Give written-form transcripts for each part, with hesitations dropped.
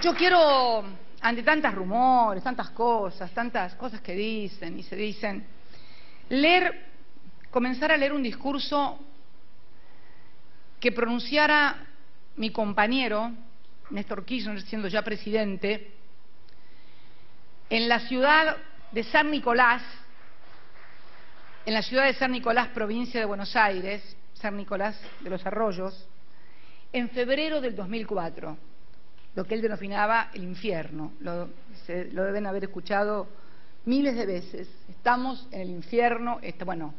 Yo quiero, ante tantos rumores, tantas cosas que dicen y se dicen, comenzar a leer un discurso que pronunciara mi compañero, Néstor Kirchner, siendo ya presidente, en la ciudad de San Nicolás, provincia de Buenos Aires, San Nicolás de los Arroyos, en febrero del 2004, lo que él denominaba el infierno. Lo deben haber escuchado miles de veces. Estamos en el infierno. Bueno,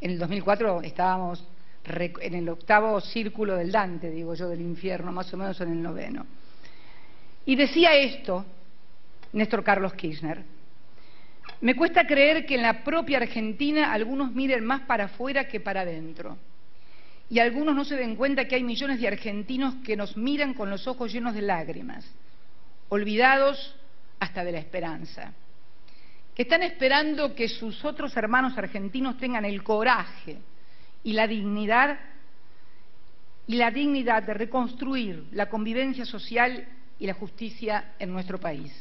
en el 2004 estábamos en el 8º círculo del Dante, digo yo, del infierno, más o menos en el 9º. Y decía esto Néstor Carlos Kirchner: me cuesta creer que en la propia Argentina algunos miren más para afuera que para adentro. Y algunos no se den cuenta que hay millones de argentinos que nos miran con los ojos llenos de lágrimas, olvidados hasta de la esperanza, que están esperando que sus otros hermanos argentinos tengan el coraje y la dignidad de reconstruir la convivencia social y la justicia en nuestro país.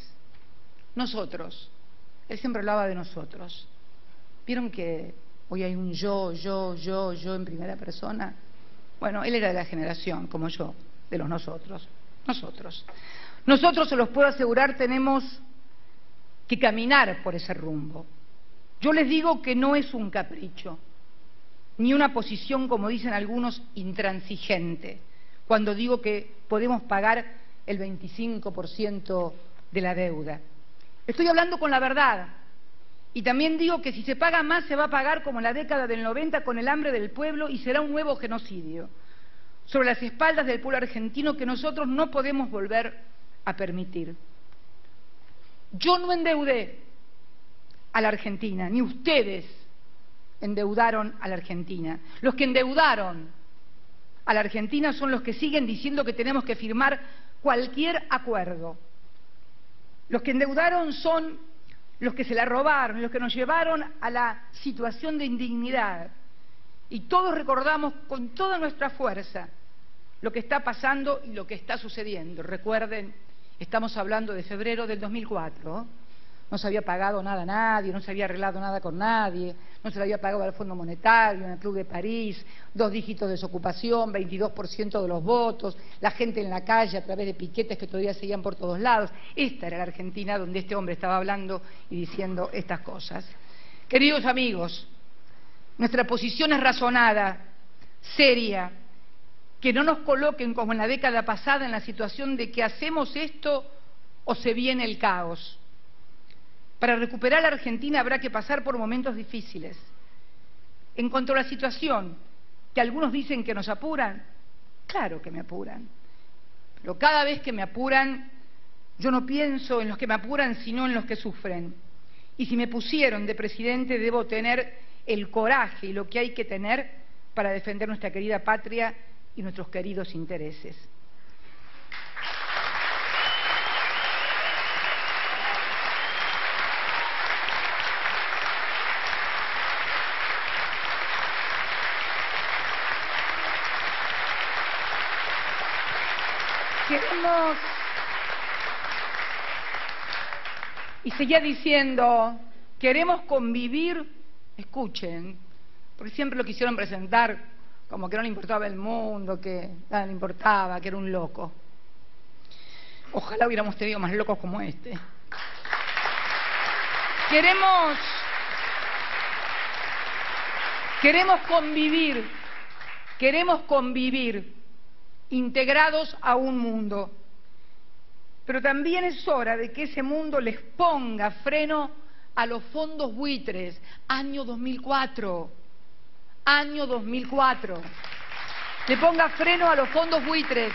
Nosotros, él siempre hablaba de nosotros. ¿Vieron que hoy hay un yo en primera persona? Bueno, él era de la generación, como yo, de los nosotros. Nosotros, se los puedo asegurar, tenemos que caminar por ese rumbo. Yo les digo que no es un capricho, ni una posición, como dicen algunos, intransigente, cuando digo que podemos pagar el 25% de la deuda. Estoy hablando con la verdad. Y también digo que si se paga más, se va a pagar como en la década del 90 con el hambre del pueblo, y será un nuevo genocidio sobre las espaldas del pueblo argentino que nosotros no podemos volver a permitir. Yo no endeudé a la Argentina, ni ustedes endeudaron a la Argentina. Los que endeudaron a la Argentina son los que siguen diciendo que tenemos que firmar cualquier acuerdo. Los que endeudaron son los que se la robaron, los que nos llevaron a la situación de indignidad. Y todos recordamos con toda nuestra fuerza lo que está pasando y lo que está sucediendo. Recuerden, estamos hablando de febrero del 2004. No se había pagado nada a nadie, no se había arreglado nada con nadie, no se le había pagado al Fondo Monetario, en el Club de París, 2 dígitos de desocupación, 22% de los votos, la gente en la calle a través de piquetes que todavía seguían por todos lados. Esta era la Argentina donde este hombre estaba hablando y diciendo estas cosas. Queridos amigos, nuestra posición es razonada, seria, que no nos coloquen como en la década pasada en la situación de que hacemos esto o se viene el caos. Para recuperar la Argentina habrá que pasar por momentos difíciles. En cuanto a la situación, que algunos dicen que nos apuran, claro que me apuran. Pero cada vez que me apuran, yo no pienso en los que me apuran, sino en los que sufren. Y si me pusieron de presidente, debo tener el coraje y lo que hay que tener para defender nuestra querida patria y nuestros queridos intereses. Y seguía diciendo, queremos convivir, escuchen, porque siempre lo quisieron presentar como que no le importaba el mundo, que nada le importaba, que era un loco. Ojalá hubiéramos tenido más locos como este. Queremos convivir integrados a un mundo, pero también es hora de que ese mundo les ponga freno a los fondos buitres. Año 2004, le ponga freno a los fondos buitres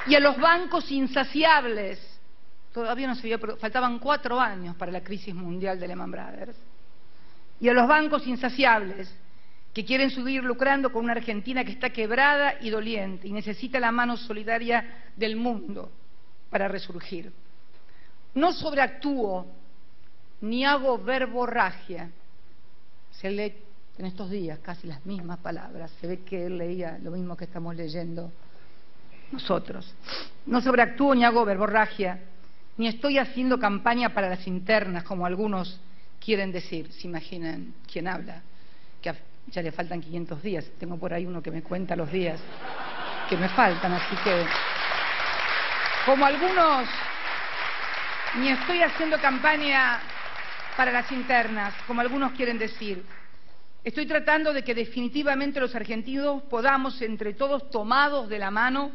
y a los bancos insaciables. Todavía no se había, faltaban 4 años para la crisis mundial de Lehman Brothers. Y a los bancos insaciables que quieren seguir lucrando con una Argentina que está quebrada y doliente y necesita la mano solidaria del mundo para resurgir. No sobreactúo ni hago verborragia. Se lee en estos días casi las mismas palabras. Se ve que él leía lo mismo que estamos leyendo. nosotros. No sobreactúo ni hago verborragia, ni estoy haciendo campaña para las internas, como algunos quieren decir. ¿Se imaginan quién habla? Que ya le faltan 500 días. Tengo por ahí uno que me cuenta los días que me faltan, así que, como algunos, ni estoy haciendo campaña para las internas, como algunos quieren decir. Estoy tratando de que definitivamente los argentinos podamos, entre todos tomados de la mano,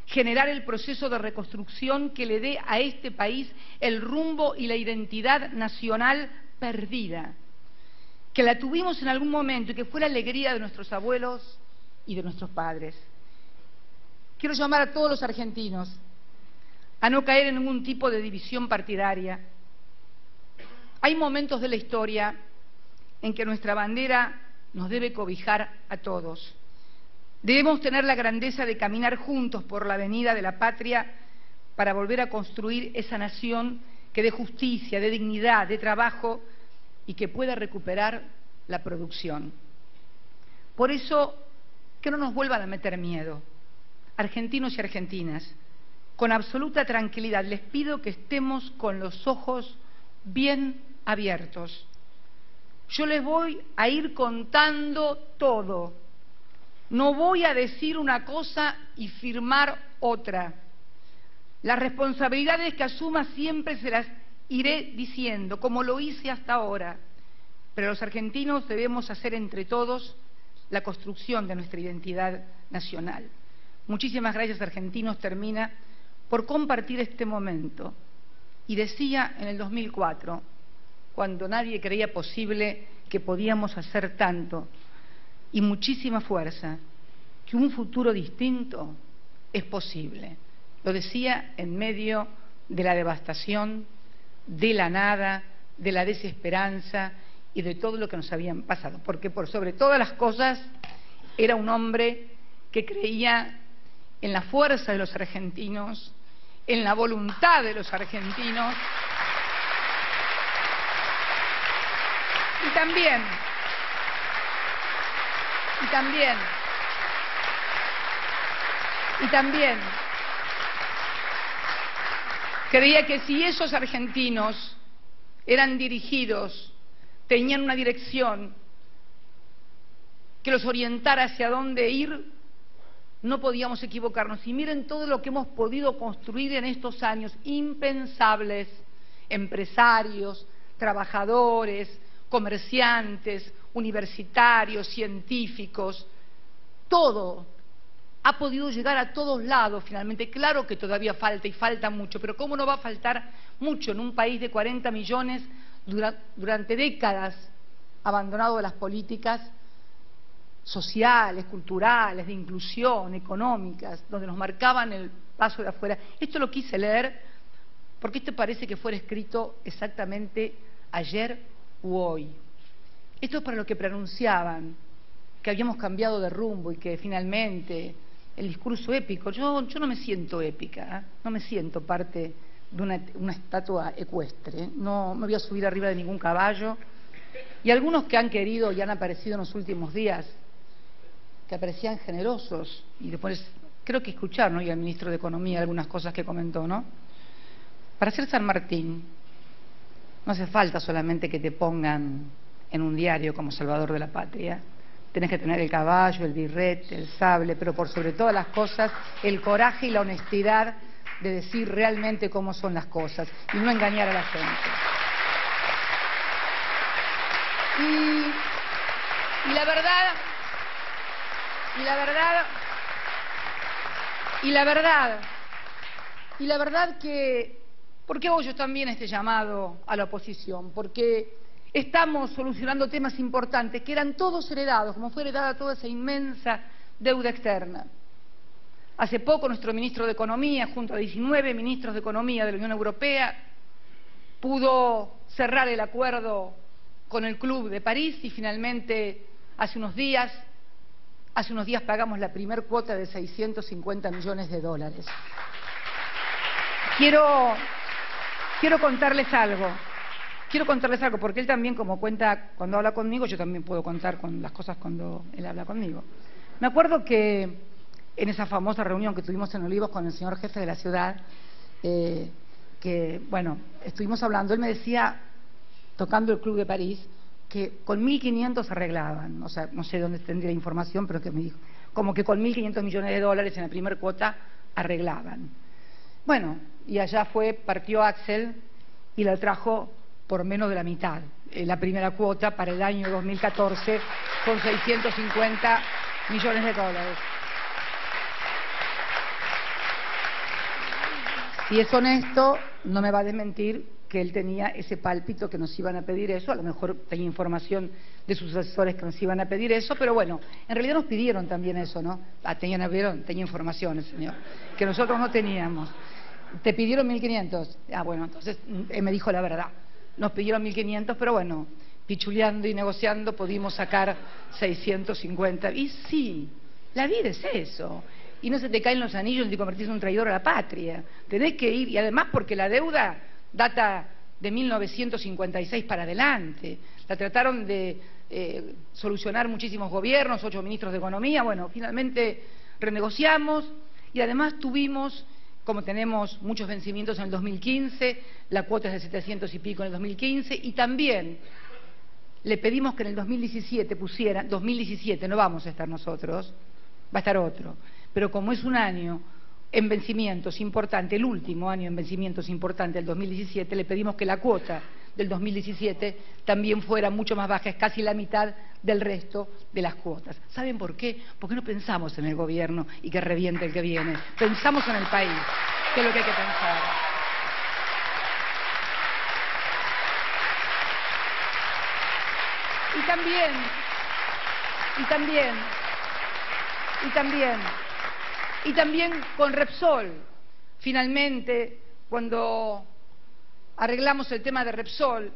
generar el proceso de reconstrucción que le dé a este país el rumbo y la identidad nacional perdida, que la tuvimos en algún momento y que fue la alegría de nuestros abuelos y de nuestros padres. Quiero llamar a todos los argentinos a no caer en ningún tipo de división partidaria. Hay momentos de la historia en que nuestra bandera nos debe cobijar a todos. Debemos tener la grandeza de caminar juntos por la avenida de la patria para volver a construir esa nación que dé justicia, de dignidad, de trabajo y que pueda recuperar la producción. Por eso, que no nos vuelvan a meter miedo. Argentinos y argentinas, con absoluta tranquilidad, les pido que estemos con los ojos bien abiertos. Yo les voy a ir contando todo. No voy a decir una cosa y firmar otra. Las responsabilidades que asuma siempre se las iré diciendo, como lo hice hasta ahora. Pero los argentinos debemos hacer entre todos la construcción de nuestra identidad nacional. Muchísimas gracias, argentinos. Termina por compartir este momento. Y decía en el 2004, cuando nadie creía posible que podíamos hacer tanto, y muchísima fuerza, que un futuro distinto es posible. Lo decía en medio de la devastación, de la nada, de la desesperanza y de todo lo que nos habían pasado, porque por sobre todas las cosas era un hombre que creía en la fuerza de los argentinos, en la voluntad de los argentinos, y también creía que si esos argentinos eran dirigidos, tenían una dirección que los orientara hacia dónde ir, no podíamos equivocarnos. Y miren todo lo que hemos podido construir en estos años impensables: empresarios, trabajadores, comerciantes, universitarios, científicos, todo ha podido llegar a todos lados finalmente. Claro que todavía falta y falta mucho, pero ¿cómo no va a faltar mucho en un país de 40 millones durante décadas abandonado de las políticas sociales, culturales, de inclusión, económicas, donde nos marcaban el paso de afuera? Esto lo quise leer porque esto parece que fuera escrito exactamente ayer u hoy. Esto es para lo que pronunciaban, que habíamos cambiado de rumbo y que finalmente el discurso épico, yo no me siento épica, ¿eh? No me siento parte de una estatua ecuestre, no me voy a subir arriba de ningún caballo. Y algunos que han querido y han aparecido en los últimos días, que aparecían generosos, y después creo que escucharon hoy al ministro de Economía algunas cosas que comentó, ¿no? Para ser San Martín no hace falta solamente que te pongan en un diario como Salvador de la Patria. Tenés que tener el caballo, el birrete, el sable, pero por sobre todas las cosas el coraje y la honestidad de decir realmente cómo son las cosas y no engañar a la gente. Y la verdad que, ¿por qué hago yo también este llamado a la oposición? Porque estamos solucionando temas importantes que eran todos heredados, como fue heredada toda esa inmensa deuda externa. Hace poco nuestro ministro de Economía, junto a 19 ministros de Economía de la Unión Europea, pudo cerrar el acuerdo con el Club de París y finalmente hace unos días pagamos la primer cuota de 650 millones de dólares. Quiero contarles algo, porque él también, como cuenta cuando habla conmigo, yo también puedo contar con las cosas cuando él habla conmigo. Me acuerdo que en esa famosa reunión que tuvimos en Olivos con el señor jefe de la ciudad, que, bueno, estuvimos hablando, él me decía, tocando el Club de París, que con 1.500 arreglaban, o sea, no sé dónde tendría la información, pero que me dijo, como que con 1.500 millones de dólares en la primera cuota arreglaban. Bueno, y allá partió Axel y la trajo por menos de la mitad. La primera cuota para el año 2014 con 650 millones de dólares. Si es honesto, no me va a desmentir que él tenía ese pálpito que nos iban a pedir eso, a lo mejor tenía información de sus asesores que nos iban a pedir eso, pero bueno, en realidad nos pidieron también eso, ¿no? Tenía información el señor, que nosotros no teníamos. ¿Te pidieron 1.500? Bueno, entonces él me dijo la verdad. Nos pidieron 1.500, pero bueno, pichuleando y negociando pudimos sacar 650. Y sí, la vida es eso. Y no se te caen los anillos ni te convertís en un traidor a la patria. Tenés que ir, y además porque la deuda data de 1956 para adelante. La trataron de solucionar muchísimos gobiernos, 8 ministros de Economía. Bueno, finalmente renegociamos y además tuvimos, como tenemos muchos vencimientos en el 2015, la cuota es de 700 y pico en el 2015, y también le pedimos que en el 2017 pusieran, 2017 no vamos a estar nosotros, va a estar otro, pero como es un año en vencimientos importante, el último año en vencimientos importante, el 2017, le pedimos que la cuota del 2017 también fuera mucho más baja, es casi la mitad del resto de las cuotas. ¿Saben por qué? Porque no pensamos en el gobierno y que reviente el que viene, pensamos en el país, que es lo que hay que pensar. Y también con Repsol, finalmente, cuando arreglamos el tema de Repsol,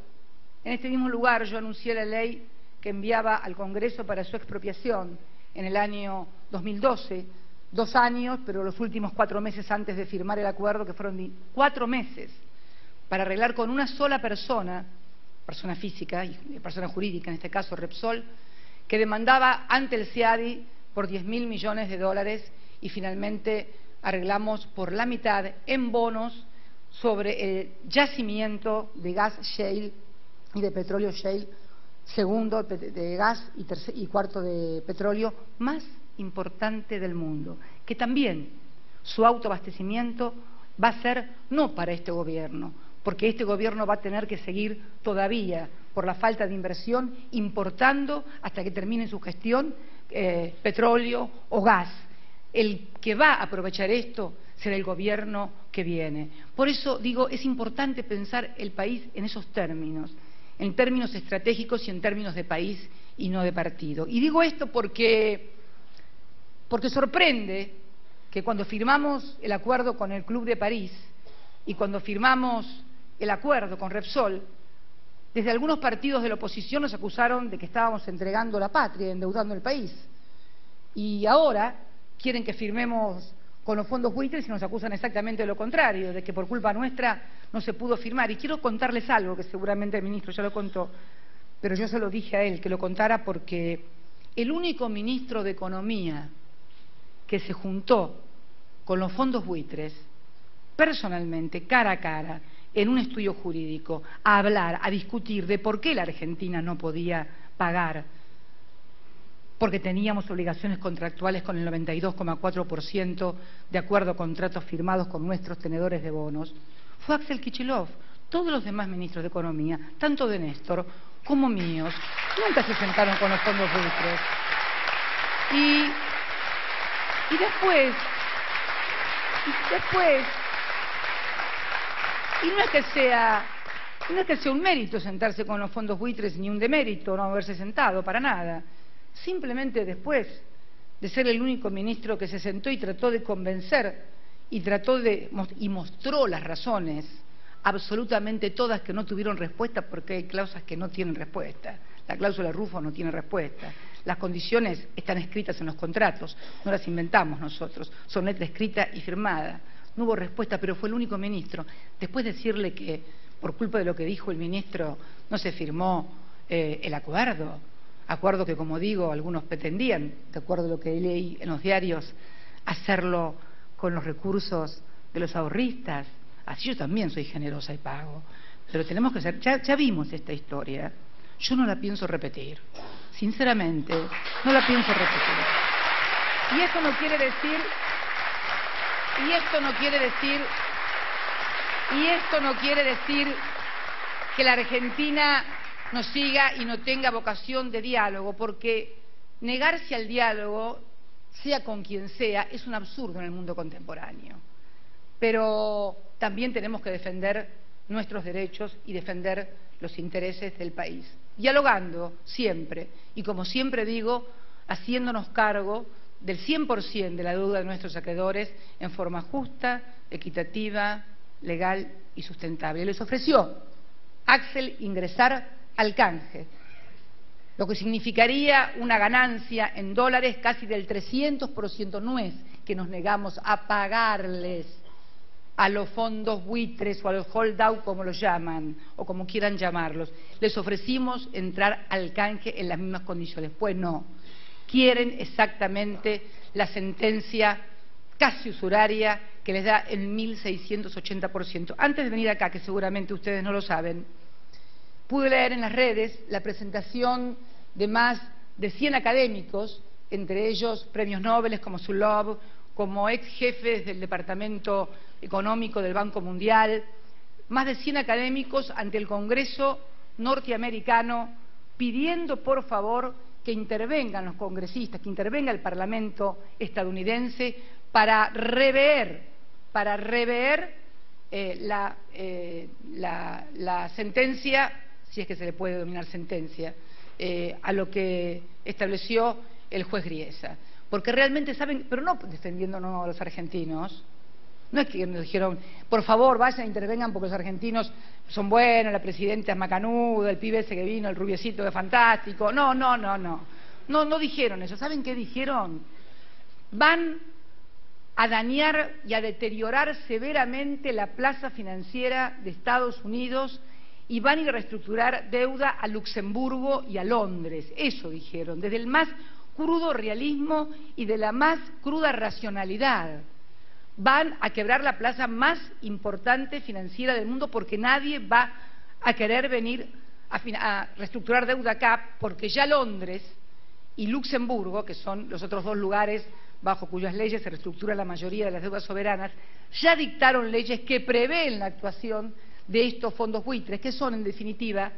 en este mismo lugar yo anuncié la ley que enviaba al Congreso para su expropiación en el año 2012, 2 años, pero los últimos 4 meses antes de firmar el acuerdo, que fueron 4 meses, para arreglar con una sola persona física y persona jurídica, en este caso Repsol, que demandaba ante el CIADI por 10.000 millones de dólares, y finalmente arreglamos por la mitad en bonos sobre el yacimiento de gas shale y de petróleo shale, segundo de gas y cuarto de petróleo más importante del mundo, que también su autoabastecimiento va a ser no para este gobierno, porque este gobierno va a tener que seguir todavía, por la falta de inversión, importando hasta que termine su gestión petróleo o gas. El que va a aprovechar esto será el gobierno que viene. Por eso digo, es importante pensar el país en esos términos, en términos estratégicos y en términos de país y no de partido. Y digo esto porque sorprende que cuando firmamos el acuerdo con el Club de París y cuando firmamos el acuerdo con Repsol, desde algunos partidos de la oposición nos acusaron de que estábamos entregando la patria, endeudando el país. Y ahora quieren que firmemos con los fondos buitres y nos acusan exactamente de lo contrario, de que por culpa nuestra no se pudo firmar. Y quiero contarles algo que seguramente el ministro ya lo contó, pero yo se lo dije a él, que lo contara, porque el único ministro de Economía que se juntó con los fondos buitres, personalmente, cara a cara, en un estudio jurídico, a hablar, a discutir de por qué la Argentina no podía pagar, porque teníamos obligaciones contractuales con el 92,4% de acuerdo a contratos firmados con nuestros tenedores de bonos, fue Axel Kicillof. Todos los demás ministros de Economía, tanto de Néstor como míos, nunca se sentaron con los fondos buitres. Y después, y no es que sea un mérito sentarse con los fondos buitres, ni un demérito no haberse sentado, para nada. Simplemente después de ser el único ministro que se sentó y trató de convencer y mostró las razones, absolutamente todas, que no tuvieron respuesta, porque hay cláusulas que no tienen respuesta. La cláusula Rufo no tiene respuesta. Las condiciones están escritas en los contratos, no las inventamos nosotros, son letra escrita y firmada. No hubo respuesta, pero fue el único ministro. Después de decirle que por culpa de lo que dijo el ministro no se firmó el acuerdo que, como digo, algunos pretendían, de acuerdo a lo que leí en los diarios hacerlo con los recursos de los ahorristas. Así yo también soy generosa y pago. Pero tenemos que ser, ya vimos esta historia. Yo no la pienso repetir. Sinceramente, no la pienso repetir. Y esto no quiere decir que la Argentina no siga y no tenga vocación de diálogo, porque negarse al diálogo, sea con quien sea, es un absurdo en el mundo contemporáneo. Pero también tenemos que defender nuestros derechos y defender los intereses del país, dialogando siempre, y como siempre digo, haciéndonos cargo del 100% de la deuda de nuestros acreedores en forma justa, equitativa, legal y sustentable. Les ofreció Axel ingresar al canje, lo que significaría una ganancia en dólares casi del 300%. No es que nos negamos a pagarles a los fondos buitres o a los holdout, como los llaman, o como quieran llamarlos. Les ofrecimos entrar al canje en las mismas condiciones. Pues no, quieren exactamente la sentencia casi usuraria que les da el 1.680%. Antes de venir acá, que seguramente ustedes no lo saben, pude leer en las redes la presentación de más de 100 académicos, entre ellos premios Nobel como Zulov, como ex jefes del Departamento Económico del Banco Mundial, más de 100 académicos ante el Congreso norteamericano pidiendo por favor que intervengan los congresistas, que intervenga el Parlamento estadounidense para rever la sentencia, si es que se le puede denominar sentencia, a lo que estableció el juez Griesa. Porque realmente saben, pero no defendiéndonos a los argentinos, no es que nos dijeron, por favor, vayan, intervengan porque los argentinos son buenos, la presidenta es macanuda, el pibe ese que vino, el rubiecito es fantástico. No dijeron eso. ¿Saben qué dijeron? Van a dañar y a deteriorar severamente la plaza financiera de Estados Unidos y van a ir a reestructurar deuda a Luxemburgo y a Londres. Eso dijeron, desde el más crudo realismo y de la más cruda racionalidad. Van a quebrar la plaza más importante financiera del mundo porque nadie va a querer venir a reestructurar deuda acá, porque ya Londres y Luxemburgo, que son los otros dos lugares bajo cuyas leyes se reestructura la mayoría de las deudas soberanas, ya dictaron leyes que prevén la actuación de estos fondos buitres, que son en definitiva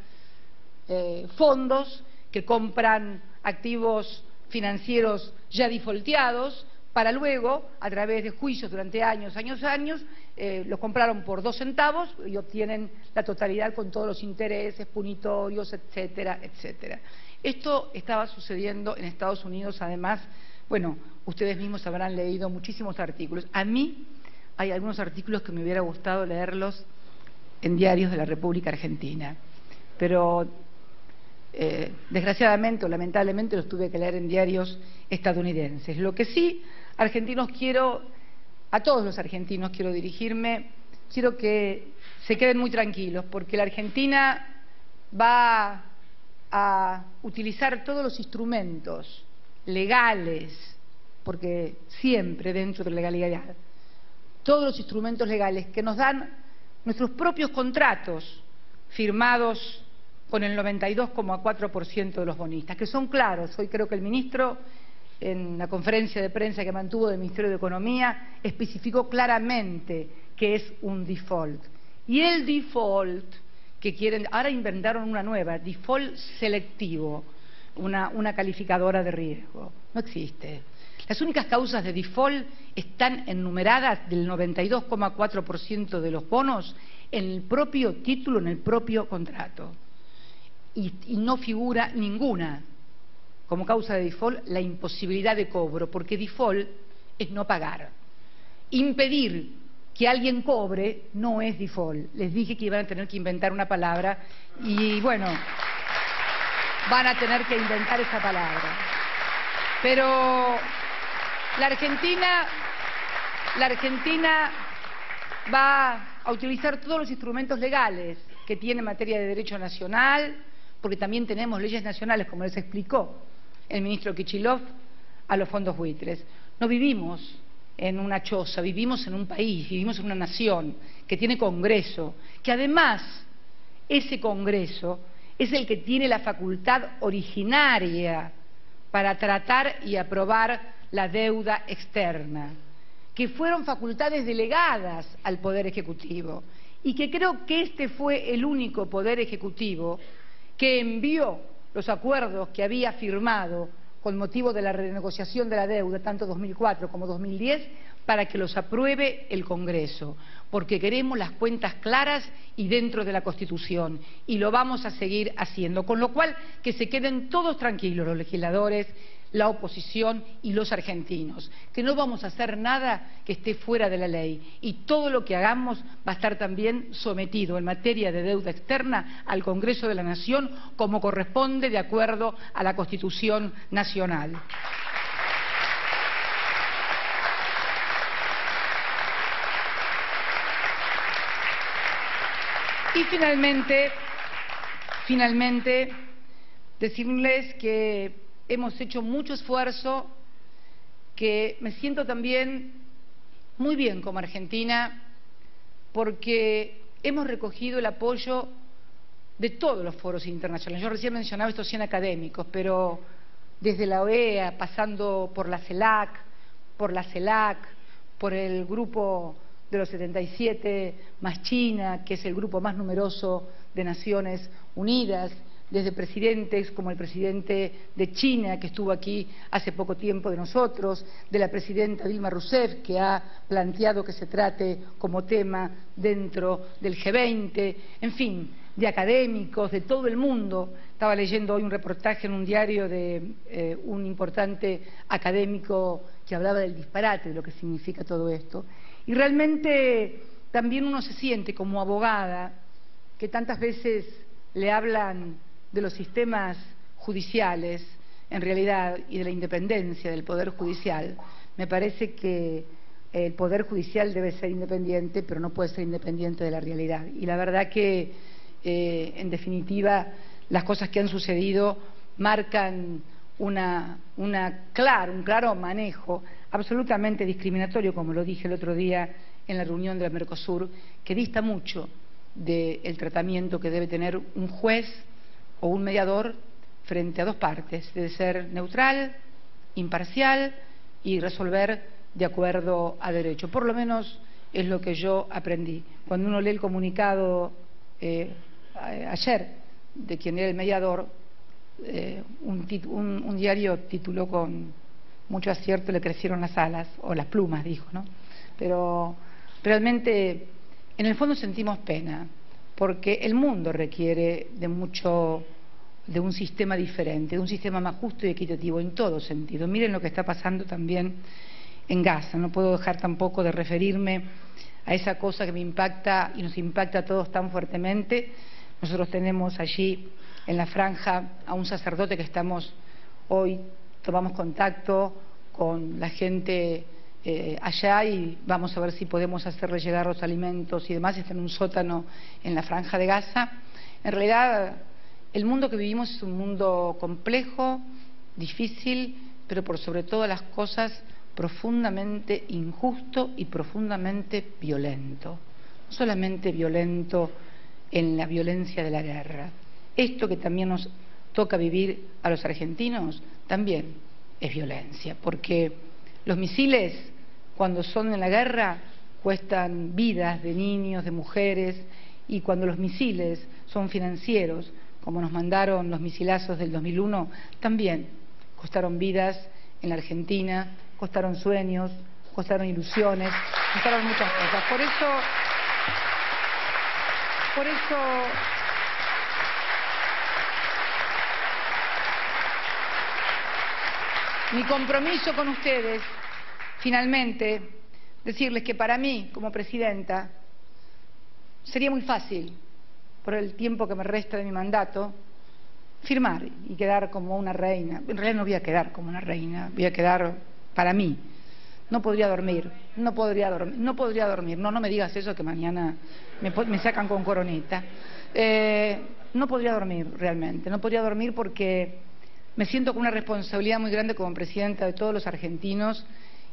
fondos que compran activos financieros ya defaulteados para luego, a través de juicios durante años, los compraron por 2 centavos y obtienen la totalidad con todos los intereses punitorios, etcétera, etcétera. Esto estaba sucediendo en Estados Unidos, además, bueno, ustedes mismos habrán leído muchísimos artículos. A mí hay algunos artículos que me hubiera gustado leerlos en diarios de la República Argentina, pero desgraciadamente o lamentablemente los tuve que leer en diarios estadounidenses. Lo que sí, a todos los argentinos quiero dirigirme, quiero que se queden muy tranquilos, porque la Argentina va a utilizar todos los instrumentos legales, porque siempre dentro de la legalidad, todos los instrumentos legales que nos dan nuestros propios contratos firmados con el 92,4% de los bonistas, que son claros. Hoy creo que el ministro, en la conferencia de prensa que mantuvo del Ministerio de Economía, especificó claramente que es un default. Y el default que quieren, ahora inventaron una nueva, default selectivo, una calificadora de riesgo. No existe. Las únicas causas de default están enumeradas del 92,4% de los bonos en el propio título, en el propio contrato. Y no figura ninguna como causa de default la imposibilidad de cobro, porque default es no pagar. Impedir que alguien cobre no es default. Les dije que iban a tener que inventar una palabra y bueno, van a tener que inventar esa palabra. Pero la Argentina va a utilizar todos los instrumentos legales que tiene en materia de derecho nacional, porque también tenemos leyes nacionales, como les explicó el ministro Kichilov, a los fondos buitres. No vivimos en una choza, vivimos en un país, vivimos en una nación que tiene Congreso, que además ese Congreso es el que tiene la facultad originaria para tratar y aprobar la deuda externa, que fueron facultades delegadas al Poder Ejecutivo y que creo que este fue el único Poder Ejecutivo que envió los acuerdos que había firmado con motivo de la renegociación de la deuda, tanto 2004 como 2010, para que los apruebe el Congreso, porque queremos las cuentas claras y dentro de la Constitución, y lo vamos a seguir haciendo, con lo cual que se queden todos tranquilos los legisladores, la oposición y los argentinos, que no vamos a hacer nada que esté fuera de la ley y todo lo que hagamos va a estar también sometido en materia de deuda externa al Congreso de la Nación como corresponde de acuerdo a la Constitución Nacional. Y finalmente, decirles que hemos hecho mucho esfuerzo, que me siento también muy bien como argentina, porque hemos recogido el apoyo de todos los foros internacionales. Yo recién mencionaba estos 100 académicos, pero desde la OEA, pasando por la CELAC, por la CELAC, por el grupo de los 77 más China, que es el grupo más numeroso de Naciones Unidas, desde presidentes como el presidente de China, que estuvo aquí hace poco tiempo de nosotros, de la presidenta Dilma Rousseff, que ha planteado que se trate como tema dentro del G20, en fin, de académicos de todo el mundo. Estaba leyendo hoy un reportaje en un diario de un importante académico que hablaba del disparate, de lo que significa todo esto. Y realmente también uno se siente como abogada, que tantas veces le hablan de los sistemas judiciales, en realidad, y de la independencia del Poder Judicial. Me parece que el Poder Judicial debe ser independiente, pero no puede ser independiente de la realidad. Y la verdad que, en definitiva, las cosas que han sucedido marcan un claro manejo absolutamente discriminatorio, como lo dije el otro día en la reunión del Mercosur, que dista mucho del tratamiento que debe tener un juez o un mediador frente a dos partes. Debe ser neutral, imparcial y resolver de acuerdo a derecho. Por lo menos es lo que yo aprendí. Cuando uno lee el comunicado ayer de quien era el mediador, un diario tituló con mucho acierto: le crecieron las alas, o las plumas, dijo, ¿no? Pero realmente, en el fondo sentimos pena, porque el mundo requiere de un sistema diferente, de un sistema más justo y equitativo en todo sentido. Miren lo que está pasando también en Gaza. No puedo dejar tampoco de referirme a esa cosa que me impacta y nos impacta a todos tan fuertemente. Nosotros tenemos allí en la franja a un sacerdote que hoy tomamos contacto con la gente allá y vamos a ver si podemos hacerle llegar los alimentos y demás. Está en un sótano en la franja de Gaza. En realidad, el mundo que vivimos es un mundo complejo, difícil, pero por sobre todas las cosas profundamente injusto y profundamente violento. No solamente violento en la violencia de la guerra. Esto que también nos toca vivir a los argentinos también es violencia, porque los misiles, cuando son en la guerra, cuestan vidas de niños, de mujeres, y cuando los misiles son financieros, como nos mandaron los misilazos del 2001, también costaron vidas en la Argentina, costaron sueños, costaron ilusiones, costaron muchas cosas. Por eso mi compromiso con ustedes, finalmente, decirles que para mí, como presidenta, sería muy fácil, por el tiempo que me resta de mi mandato, firmar y quedar como una reina. En realidad no voy a quedar como una reina, voy a quedar para mí. No podría dormir, no me digas eso que mañana me sacan con coronita. No podría dormir realmente, no podría dormir porque me siento con una responsabilidad muy grande como presidenta de todos los argentinos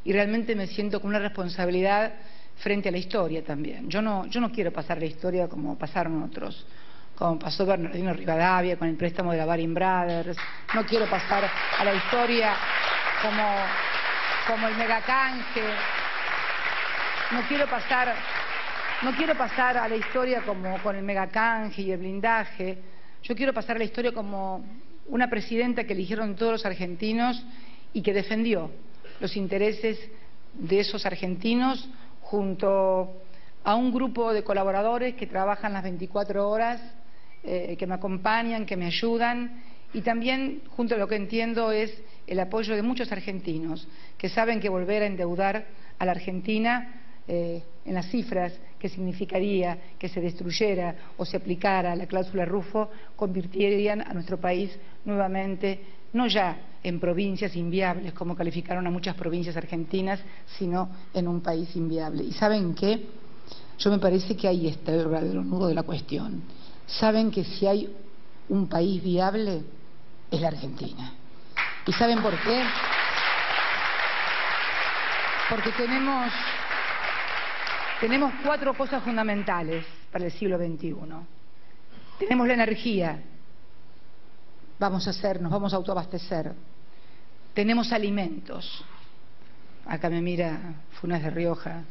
y realmente me siento con una responsabilidad frente a la historia también. Yo no quiero pasar a la historia como pasaron otros, como pasó Bernardino Rivadavia con el préstamo de la Baring Brothers. No quiero pasar a la historia como el megacanje. No quiero pasar a la historia como con el megacanje y el blindaje. Yo quiero pasar a la historia como una presidenta que eligieron todos los argentinos y que defendió los intereses de esos argentinos junto a un grupo de colaboradores que trabajan las 24 horas, que me acompañan, que me ayudan, y también junto a lo que entiendo es el apoyo de muchos argentinos que saben que volver a endeudar a la Argentina en las cifras que significaría que se destruyera o se aplicara la cláusula Rufo, convirtieran a nuestro país nuevamente, no ya en provincias inviables, como calificaron a muchas provincias argentinas, sino en un país inviable. ¿Y saben qué? Yo me parece que ahí está el verdadero nudo de la cuestión. Saben que si hay un país viable, es la Argentina. ¿Y saben por qué? Porque tenemos 4 cosas fundamentales para el siglo XXI. Tenemos la energía, nos vamos a autoabastecer. Tenemos alimentos. Acá me mira Funes de Rioja.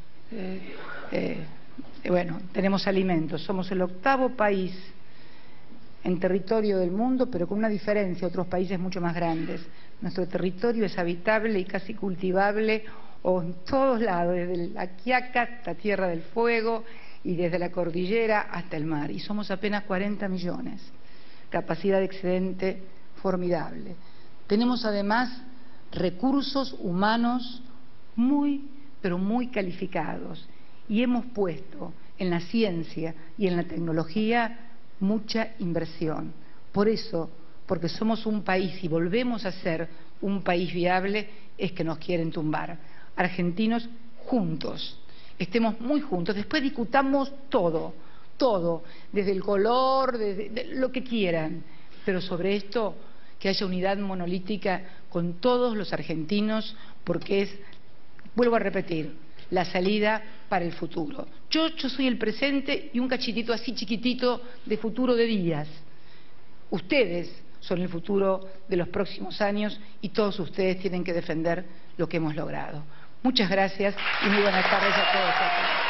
Bueno, tenemos alimentos. Somos el 8º país en territorio del mundo, pero con una diferencia, otros países mucho más grandes. Nuestro territorio es habitable y casi cultivable, o en todos lados, desde la Quiaca hasta Tierra del Fuego y desde la cordillera hasta el mar. Y somos apenas 40 millones. Capacidad de excedente formidable. Tenemos además recursos humanos muy, pero muy calificados. Y hemos puesto en la ciencia y en la tecnología mucha inversión. Por eso, porque somos un país y volvemos a ser un país viable, es que nos quieren tumbar. Argentinos juntos, estemos muy juntos, después discutamos todo, desde el color, desde lo que quieran, pero sobre esto que haya unidad monolítica con todos los argentinos, porque es, vuelvo a repetir, la salida para el futuro. Yo soy el presente y un cachitito así chiquitito de futuro de días. Ustedes son el futuro de los próximos años y todos ustedes tienen que defender lo que hemos logrado. Muchas gracias y muy buenas tardes a todos.